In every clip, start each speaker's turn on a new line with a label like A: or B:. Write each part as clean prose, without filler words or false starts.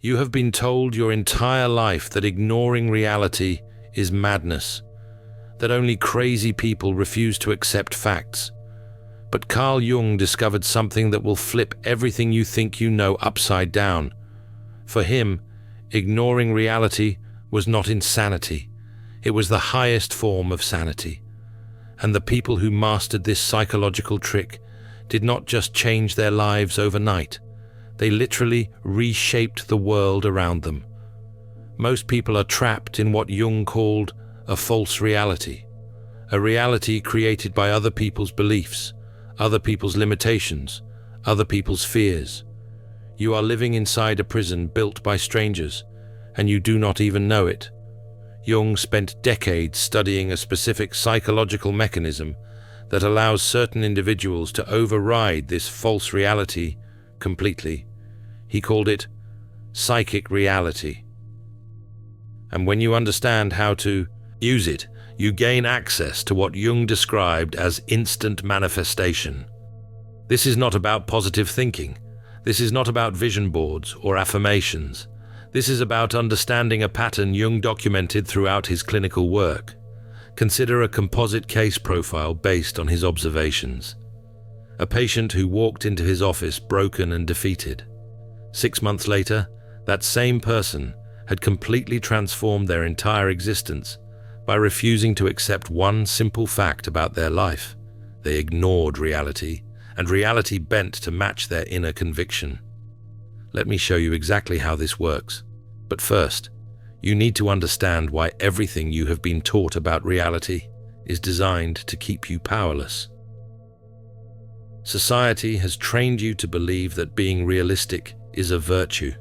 A: You have been told your entire life that ignoring reality is madness, that only crazy people refuse to accept facts. But Carl Jung discovered something that will flip everything you think you know upside down. For him, ignoring reality was not insanity. It was the highest form of sanity. And the people who mastered this psychological trick did not just change their lives overnight. They literally reshaped the world around them. Most people are trapped in what Jung called a false reality, a reality created by other people's beliefs, other people's limitations, other people's fears. You are living inside a prison built by strangers, and you do not even know it. Jung spent decades studying a specific psychological mechanism that allows certain individuals to override this false reality completely. He called it psychic reality. And when you understand how to use it, you gain access to what Jung described as instant manifestation. This is not about positive thinking. This is not about vision boards or affirmations. This is about understanding a pattern Jung documented throughout his clinical work. Consider a composite case profile based on his observations. A patient who walked into his office broken and defeated. 6 months later, that same person had completely transformed their entire existence by refusing to accept one simple fact about their life. They ignored reality, and reality bent to match their inner conviction. Let me show you exactly how this works. But first, you need to understand why everything you have been taught about reality is designed to keep you powerless. Society has trained you to believe that being realistic is a virtue,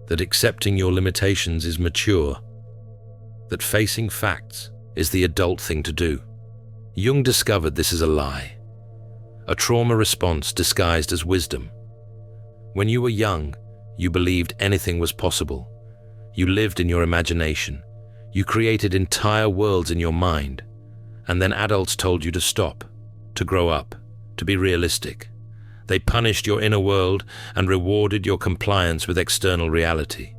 A: that accepting your limitations is mature, that facing facts is the adult thing to do. Jung discovered this is a lie, a trauma response disguised as wisdom. When you were young, you believed anything was possible. You lived in your imagination. You created entire worlds in your mind. And then adults told you to stop, to grow up, to be realistic. They punished your inner world and rewarded your compliance with external reality.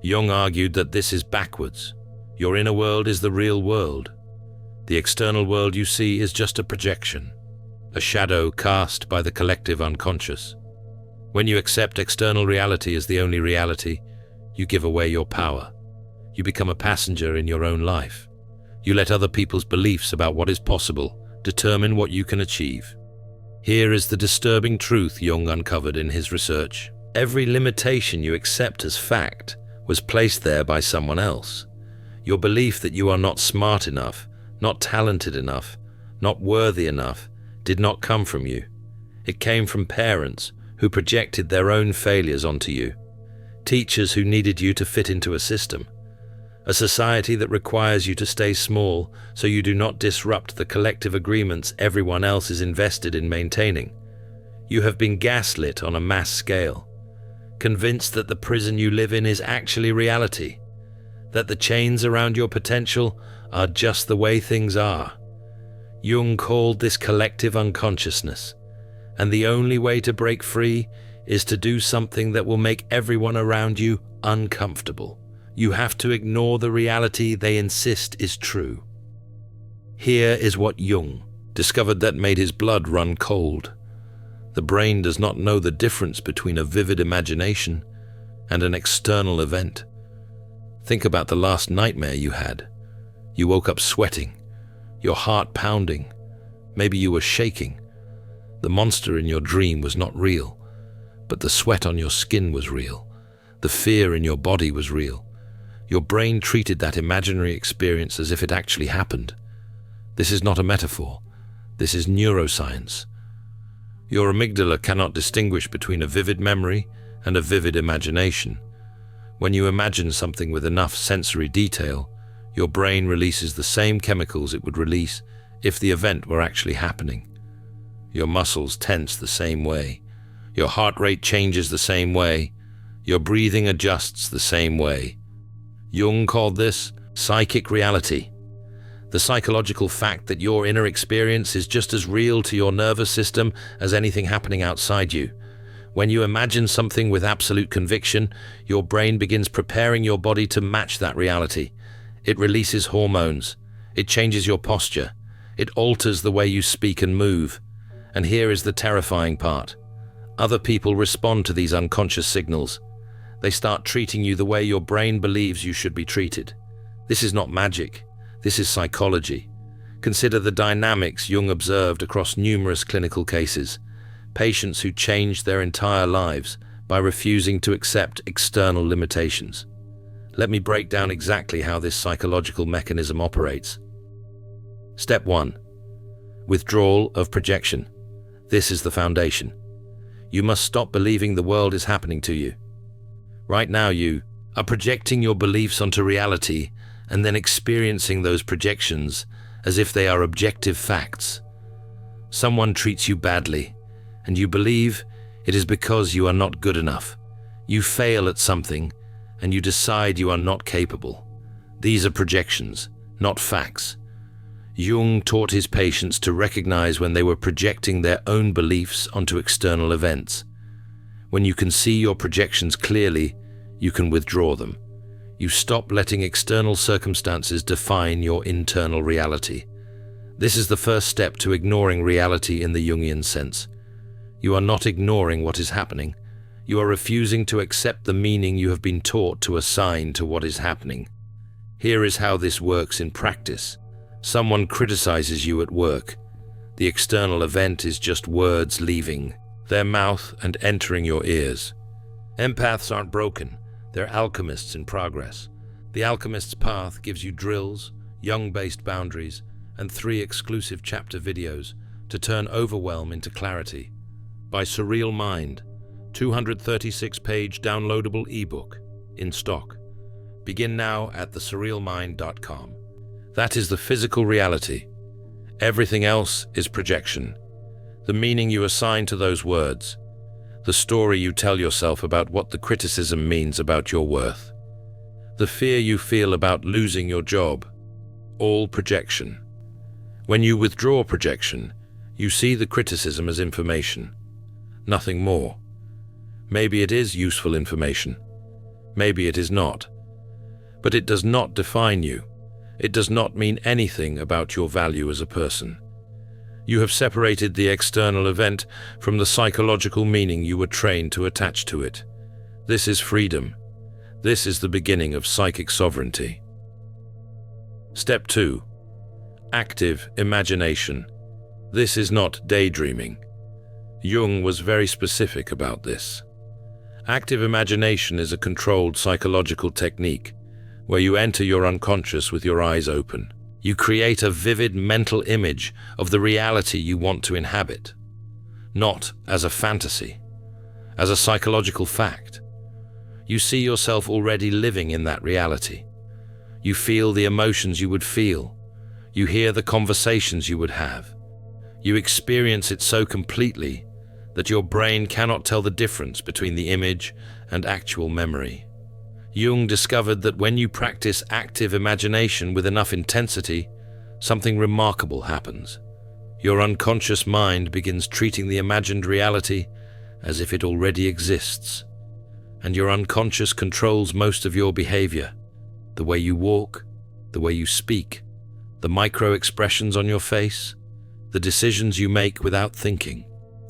A: Jung argued that this is backwards. Your inner world is the real world. The external world you see is just a projection, a shadow cast by the collective unconscious. When you accept external reality as the only reality, you give away your power. You become a passenger in your own life. You let other people's beliefs about what is possible determine what you can achieve. Here is the disturbing truth Jung uncovered in his research. Every limitation you accept as fact was placed there by someone else. Your belief that you are not smart enough, not talented enough, not worthy enough, did not come from you. It came from parents who projected their own failures onto you, teachers who needed you to fit into a system, a society that requires you to stay small so you do not disrupt the collective agreements everyone else is invested in maintaining. You have been gaslit on a mass scale, convinced that the prison you live in is actually reality, that the chains around your potential are just the way things are. Jung called this collective unconsciousness, and the only way to break free is to do something that will make everyone around you uncomfortable. You have to ignore the reality they insist is true. Here is what Jung discovered that made his blood run cold. The brain does not know the difference between a vivid imagination and an external event. Think about the last nightmare you had. You woke up sweating, your heart pounding, maybe you were shaking. The monster in your dream was not real, but the sweat on your skin was real. The fear in your body was real. Your brain treated that imaginary experience as if it actually happened. This is not a metaphor. This is neuroscience. Your amygdala cannot distinguish between a vivid memory and a vivid imagination. When you imagine something with enough sensory detail, your brain releases the same chemicals it would release if the event were actually happening. Your muscles tense the same way. Your heart rate changes the same way. Your breathing adjusts the same way. Jung called this psychic reality. The psychological fact that your inner experience is just as real to your nervous system as anything happening outside you. When you imagine something with absolute conviction, your brain begins preparing your body to match that reality. It releases hormones. It changes your posture. It alters the way you speak and move. And here is the terrifying part. Other people respond to these unconscious signals. They start treating you the way your brain believes you should be treated. This is not magic. This is psychology. Consider the dynamics Jung observed across numerous clinical cases. Patients who changed their entire lives by refusing to accept external limitations. Let me break down exactly how this psychological mechanism operates. Step 1. Withdrawal of projection. This is the foundation. You must stop believing the world is happening to you. Right now you are projecting your beliefs onto reality and then experiencing those projections as if they are objective facts. Someone treats you badly, and you believe it is because you are not good enough. You fail at something, and you decide you are not capable. These are projections, not facts. Jung taught his patients to recognize when they were projecting their own beliefs onto external events. When you can see your projections clearly, you can withdraw them. You stop letting external circumstances define your internal reality. This is the first step to ignoring reality in the Jungian sense. You are not ignoring what is happening. You are refusing to accept the meaning you have been taught to assign to what is happening. Here is how this works in practice. Someone criticizes you at work. The external event is just words leaving their mouth and entering your ears. Empaths aren't broken. They're alchemists in progress. The alchemist's path gives you drills, Jung-based boundaries, and 3 exclusive chapter videos to turn overwhelm into clarity. By Surreal Mind, 236-page downloadable ebook in stock. Begin now at thesurrealmind.com. That is the physical reality. Everything else is projection. The meaning you assign to those words. The story you tell yourself about what the criticism means about your worth. The fear you feel about losing your job. All projection. When you withdraw projection, you see the criticism as information. Nothing more. Maybe it is useful information. Maybe it is not. But it does not define you. It does not mean anything about your value as a person. You have separated the external event from the psychological meaning you were trained to attach to it. This is freedom. This is the beginning of psychic sovereignty. Step 2. Active imagination. This is not daydreaming. Jung was very specific about this. Active imagination is a controlled psychological technique where you enter your unconscious with your eyes open. You create a vivid mental image of the reality you want to inhabit, not as a fantasy, as a psychological fact. You see yourself already living in that reality. You feel the emotions you would feel. You hear the conversations you would have. You experience it so completely that your brain cannot tell the difference between the image and actual memory. Jung discovered that when you practice active imagination with enough intensity, something remarkable happens. Your unconscious mind begins treating the imagined reality as if it already exists, and your unconscious controls most of your behavior, the way you walk, the way you speak, the micro-expressions on your face, the decisions you make without thinking.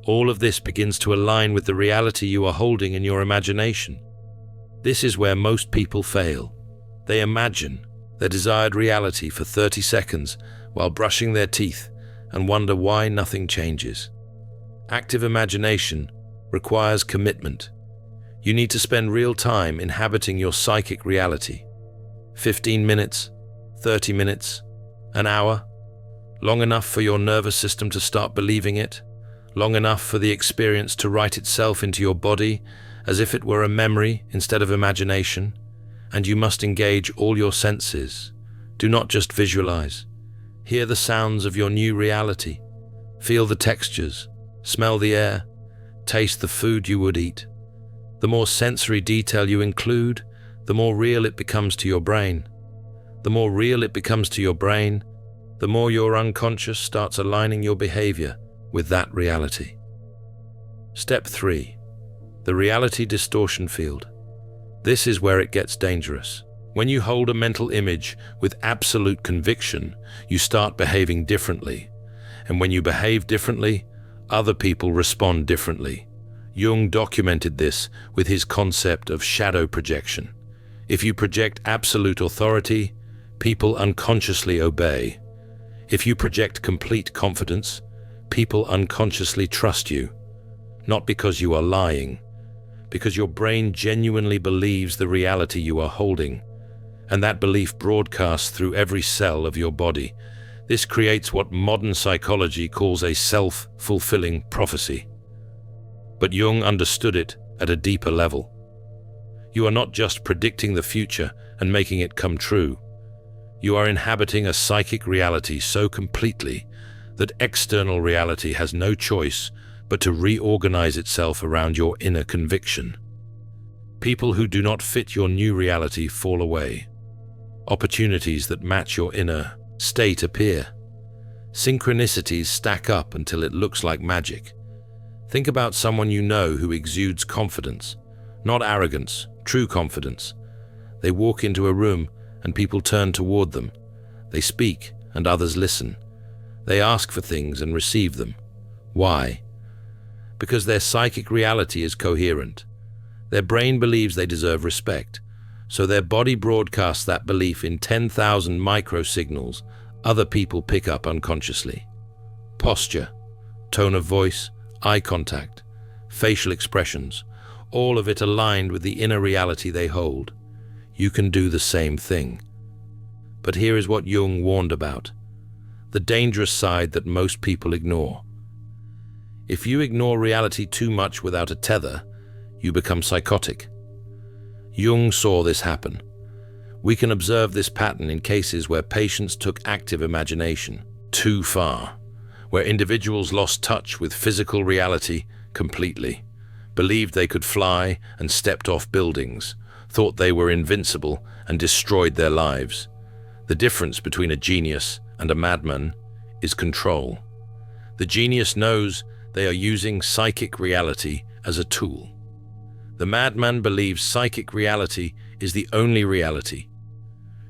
A: All of this begins to align with the reality you are holding in your imagination. This is where most people fail. They imagine their desired reality for 30 seconds while brushing their teeth and wonder why nothing changes. Active imagination requires commitment. You need to spend real time inhabiting your psychic reality. 15 minutes, 30 minutes, an hour, long enough for your nervous system to start believing it, long enough for the experience to write itself into your body as if it were a memory instead of imagination, and you must engage all your senses. Do not just visualize. Hear the sounds of your new reality. Feel the textures, smell the air, taste the food you would eat. The more sensory detail you include, the more real it becomes to your brain. The more real it becomes to your brain, the more your unconscious starts aligning your behavior with that reality. Step 3. the reality distortion field. This is where it gets dangerous. When you hold a mental image with absolute conviction, you start behaving differently. And when you behave differently, other people respond differently. Jung documented this with his concept of shadow projection. If you project absolute authority, people unconsciously obey. If you project complete confidence, people unconsciously trust you. Not because you are lying, because your brain genuinely believes the reality you are holding, and that belief broadcasts through every cell of your body. This creates what modern psychology calls a self-fulfilling prophecy. But Jung understood it at a deeper level. You are not just predicting the future and making it come true. You are inhabiting a psychic reality so completely that external reality has no choice but to reorganize itself around your inner conviction. People who do not fit your new reality fall away. Opportunities that match your inner state appear. Synchronicities stack up until it looks like magic. Think about someone you know who exudes confidence, not arrogance, true confidence. They walk into a room and people turn toward them. They speak and others listen. They ask for things and receive them. Why? Because their psychic reality is coherent. Their brain believes they deserve respect, so their body broadcasts that belief in 10,000 microsignals other people pick up unconsciously. Posture, tone of voice, eye contact, facial expressions, all of it aligned with the inner reality they hold. You can do the same thing. But here is what Jung warned about: the dangerous side that most people ignore. If you ignore reality too much without a tether, you become psychotic. Jung saw this happen. We can observe this pattern in cases where patients took active imagination too far, where individuals lost touch with physical reality completely, believed they could fly and stepped off buildings, thought they were invincible and destroyed their lives. The difference between a genius and a madman is control. The genius knows they are using psychic reality as a tool. The madman believes psychic reality is the only reality.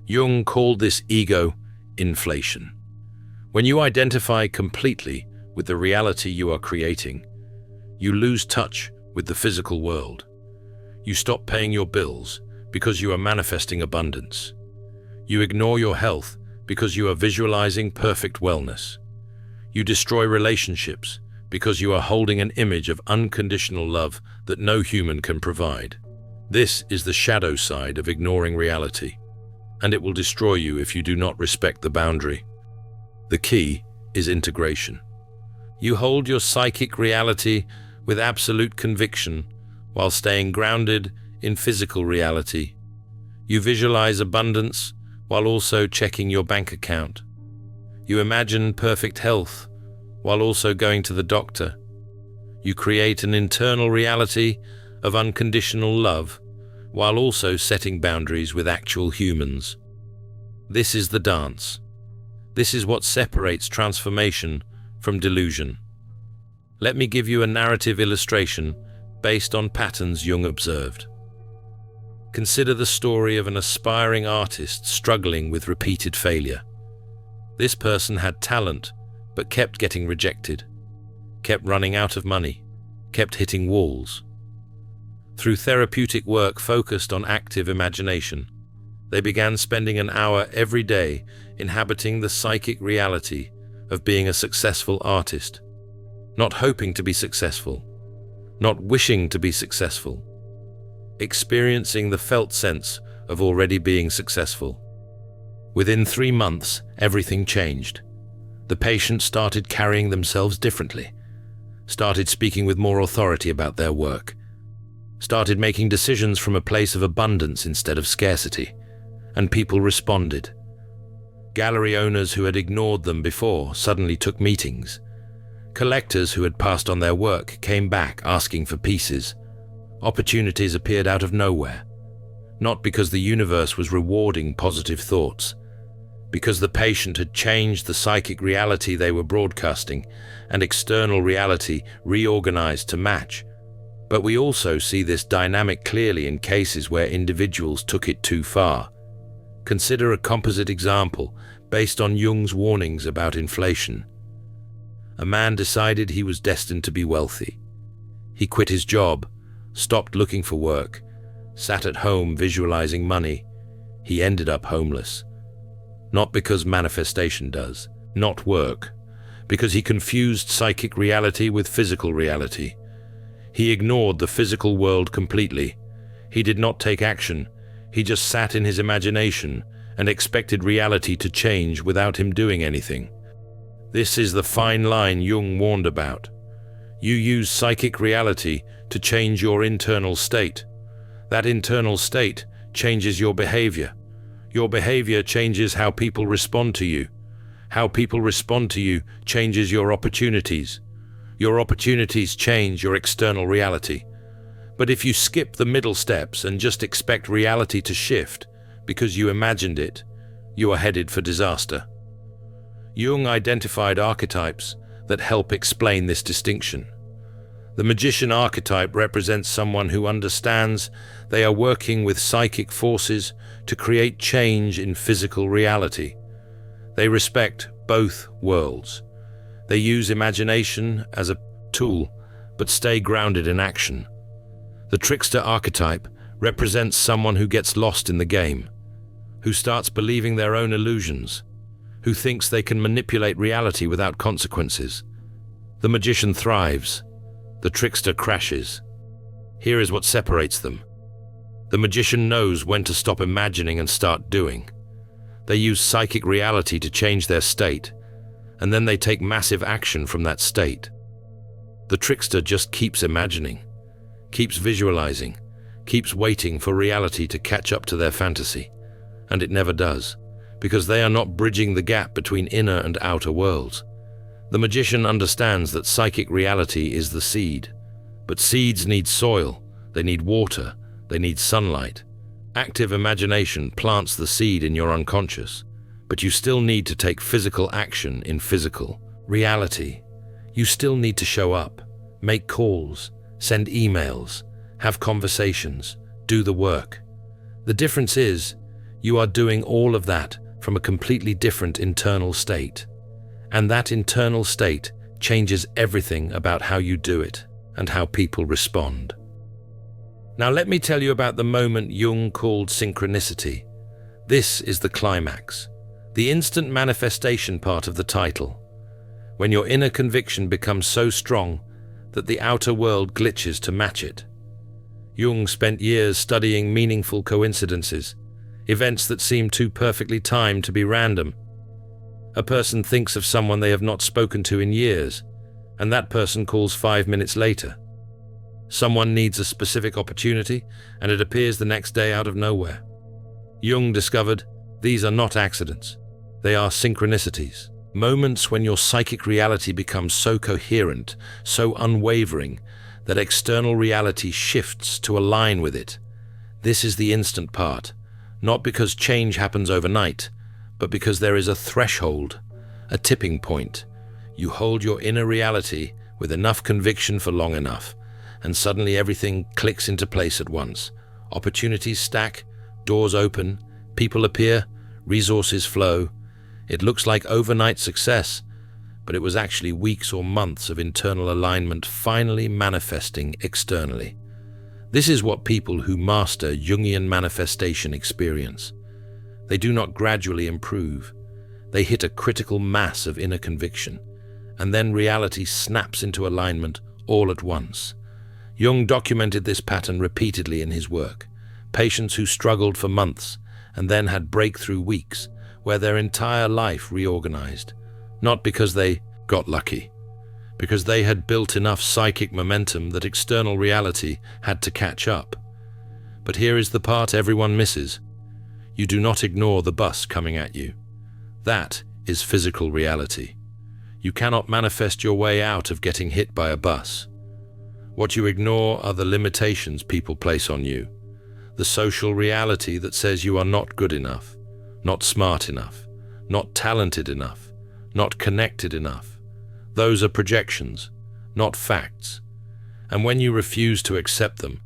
A: Jung called this ego inflation. When you identify completely with the reality you are creating, you lose touch with the physical world. You stop paying your bills because you are manifesting abundance. You ignore your health because you are visualizing perfect wellness. You destroy relationships because you are holding an image of unconditional love that no human can provide. This is the shadow side of ignoring reality, and it will destroy you if you do not respect the boundary. The key is integration. You hold your psychic reality with absolute conviction while staying grounded in physical reality. You visualize abundance while also checking your bank account. You imagine perfect health while also going to the doctor. You create an internal reality of unconditional love while also setting boundaries with actual humans. This is the dance. This is what separates transformation from delusion. Let me give you a narrative illustration based on patterns Jung observed. Consider the story of an aspiring artist struggling with repeated failure. This person had talent, but kept getting rejected, kept running out of money, kept hitting walls. Through therapeutic work focused on active imagination, they began spending an hour every day inhabiting the psychic reality of being a successful artist, not hoping to be successful, not wishing to be successful, experiencing the felt sense of already being successful. Within 3 months, everything changed. The patients started carrying themselves differently, started speaking with more authority about their work, started making decisions from a place of abundance instead of scarcity, and people responded. Gallery owners who had ignored them before suddenly took meetings. Collectors who had passed on their work came back asking for pieces. Opportunities appeared out of nowhere, not because the universe was rewarding positive thoughts, because the patient had changed the psychic reality they were broadcasting, and external reality reorganized to match. But we also see this dynamic clearly in cases where individuals took it too far. Consider a composite example based on Jung's warnings about inflation. A man decided he was destined to be wealthy. He quit his job, stopped looking for work, sat at home visualizing money. He ended up homeless. Not because manifestation does, not work, because he confused psychic reality with physical reality. He ignored the physical world completely. He did not take action. He just sat in his imagination and expected reality to change without him doing anything. This is the fine line Jung warned about. You use psychic reality to change your internal state. That internal state changes your behavior. Your behavior changes how people respond to you. How people respond to you changes your opportunities. Your opportunities change your external reality. But if you skip the middle steps and just expect reality to shift because you imagined it, you are headed for disaster. Jung identified archetypes that help explain this distinction. The magician archetype represents someone who understands they are working with psychic forces to create change in physical reality. They respect both worlds. They use imagination as a tool, but stay grounded in action. The trickster archetype represents someone who gets lost in the game, who starts believing their own illusions, who thinks they can manipulate reality without consequences. The magician thrives. The trickster crashes. Here is what separates them. The magician knows when to stop imagining and start doing. They use psychic reality to change their state, and then they take massive action from that state. The trickster just keeps imagining, keeps visualizing, keeps waiting for reality to catch up to their fantasy, and it never does, because they are not bridging the gap between inner and outer worlds. The magician understands that psychic reality is the seed, but seeds need soil, they need water, they need sunlight. Active imagination plants the seed in your unconscious, but you still need to take physical action in physical reality. You still need to show up, make calls, send emails, have conversations, do the work. The difference is, you are doing all of that from a completely different internal state. And that internal state changes everything about how you do it and how people respond. Now let me tell you about the moment Jung called synchronicity. This is the climax, the instant manifestation part of the title, when your inner conviction becomes so strong that the outer world glitches to match it. Jung spent years studying meaningful coincidences, events that seem too perfectly timed to be random. A person thinks of someone they have not spoken to in years, and that person calls 5 minutes later. Someone needs a specific opportunity, and it appears the next day out of nowhere. Jung discovered these are not accidents. They are synchronicities, moments when your psychic reality becomes so coherent, so unwavering, that external reality shifts to align with it. This is the instant part, not because change happens overnight, but because there is a threshold, a tipping point. You hold your inner reality with enough conviction for long enough, and suddenly everything clicks into place at once. Opportunities stack, doors open, people appear, resources flow. It looks like overnight success, but it was actually weeks or months of internal alignment finally manifesting externally. This is what people who master Jungian manifestation experience. They do not gradually improve. They hit a critical mass of inner conviction, and then reality snaps into alignment all at once. Jung documented this pattern repeatedly in his work. Patients who struggled for months and then had breakthrough weeks where their entire life reorganized, not because they got lucky, because they had built enough psychic momentum that external reality had to catch up. But here is the part everyone misses. You do not ignore the bus coming at you. That is physical reality. You cannot manifest your way out of getting hit by a bus. What you ignore are the limitations people place on you, the social reality that says you are not good enough, not smart enough, not talented enough, not connected enough. Those are projections, not facts. And when you refuse to accept them,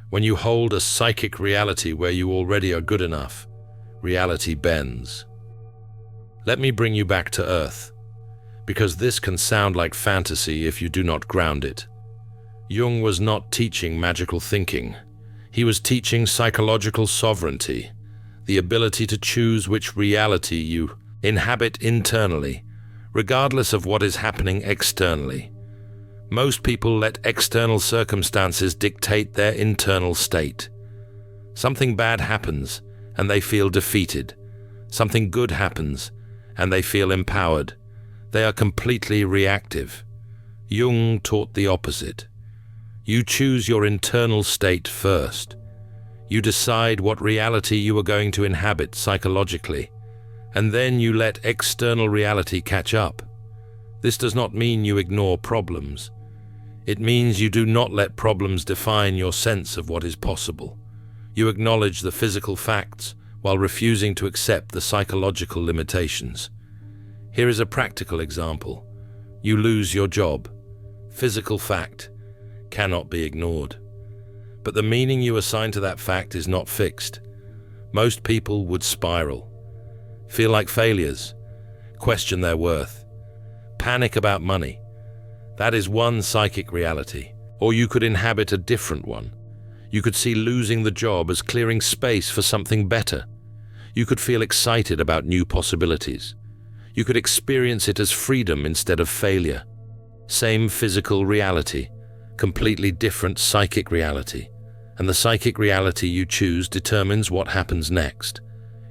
A: when you hold a psychic reality where you already are good enough, reality bends. Let me bring you back to Earth, because this can sound like fantasy if you do not ground it. Jung was not teaching magical thinking. He was teaching psychological sovereignty, the ability to choose which reality you inhabit internally, regardless of what is happening externally. Most people let external circumstances dictate their internal state. Something bad happens, and they feel defeated. Something good happens, and they feel empowered. They are completely reactive. Jung taught the opposite. You choose your internal state first. You decide what reality you are going to inhabit psychologically, and then you let external reality catch up. This does not mean you ignore problems. It means you do not let problems define your sense of what is possible. You acknowledge the physical facts while refusing to accept the psychological limitations. Here is a practical example. You lose your job. Physical fact cannot be ignored. But the meaning you assign to that fact is not fixed. Most people would spiral, feel like failures, question their worth, panic about money. That is one psychic reality. Or you could inhabit a different one. You could see losing the job as clearing space for something better. You could feel excited about new possibilities. You could experience it as freedom instead of failure. Same physical reality, completely different psychic reality. And the psychic reality you choose determines what happens next.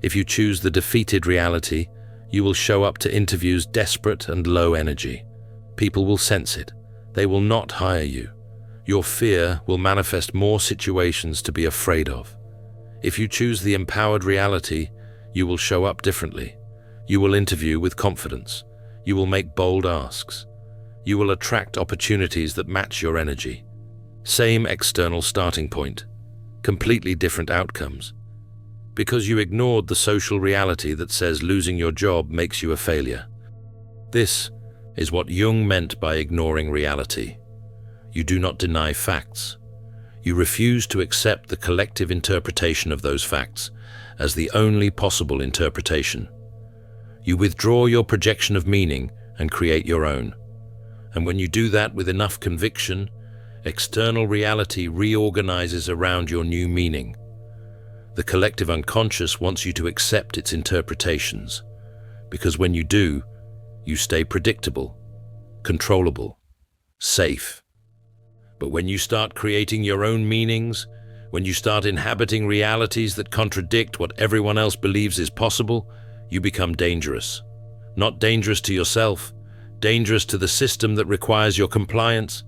A: If you choose the defeated reality, you will show up to interviews desperate and low energy. People will sense it. They will not hire you. Your fear will manifest more situations to be afraid of. If you choose the empowered reality, you will show up differently. You will interview with confidence. You will make bold asks. You will attract opportunities that match your energy. Same external starting point, completely different outcomes. Because you ignored the social reality that says losing your job makes you a failure. This is what Jung meant by ignoring reality. You do not deny facts. You refuse to accept the collective interpretation of those facts as the only possible interpretation. You withdraw your projection of meaning and create your own. And when you do that with enough conviction, external reality reorganizes around your new meaning. The collective unconscious wants you to accept its interpretations, because when you do, you stay predictable, controllable, safe. But when you start creating your own meanings, when you start inhabiting realities that contradict what everyone else believes is possible, you become dangerous. Not dangerous to yourself, dangerous to the system that requires your compliance.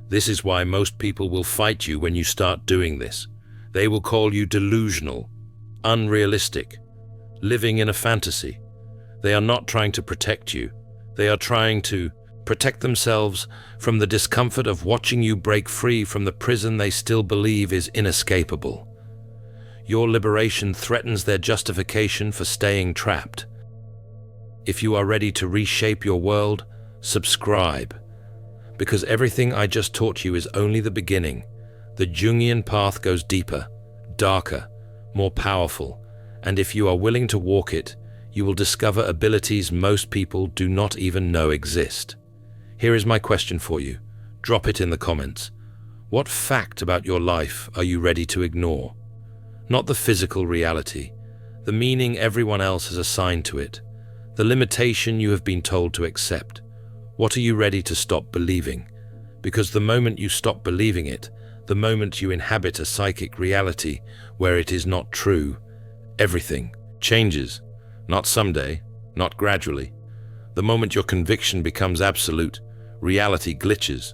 A: This is why most people will fight you when you start doing this. They will call you delusional, unrealistic, living in a fantasy. They are not trying to protect you. They are trying to protect themselves from the discomfort of watching you break free from the prison they still believe is inescapable. Your liberation threatens their justification for staying trapped. If you are ready to reshape your world, subscribe. Because everything I just taught you is only the beginning. The Jungian path goes deeper, darker, more powerful, and if you are willing to walk it, you will discover abilities most people do not even know exist. Here is my question for you. Drop it in the comments. What fact about your life are you ready to ignore? Not the physical reality, the meaning everyone else has assigned to it, the limitation you have been told to accept. What are you ready to stop believing? Because the moment you stop believing it, the moment you inhabit a psychic reality where it is not true, everything changes. Not someday, not gradually. The moment your conviction becomes absolute, reality glitches.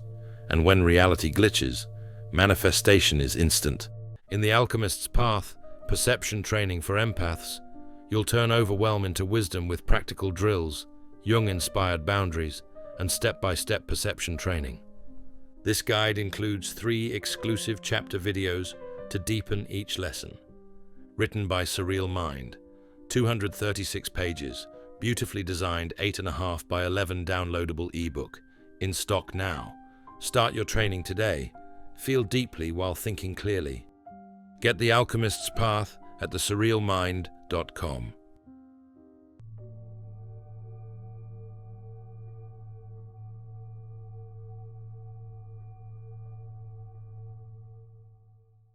A: And when reality glitches, manifestation is instant. In the alchemist's path, perception training for empaths, you'll turn overwhelm into wisdom with practical drills, Jung-inspired boundaries, and step-by-step perception training. This guide includes 3 exclusive chapter videos to deepen each lesson. Written by Surreal Mind, 236 pages, beautifully designed 8.5 by 11 downloadable ebook, in stock now. Start your training today Feel deeply while thinking clearly. Get The Alchemist's Path at thesurrealmind.com.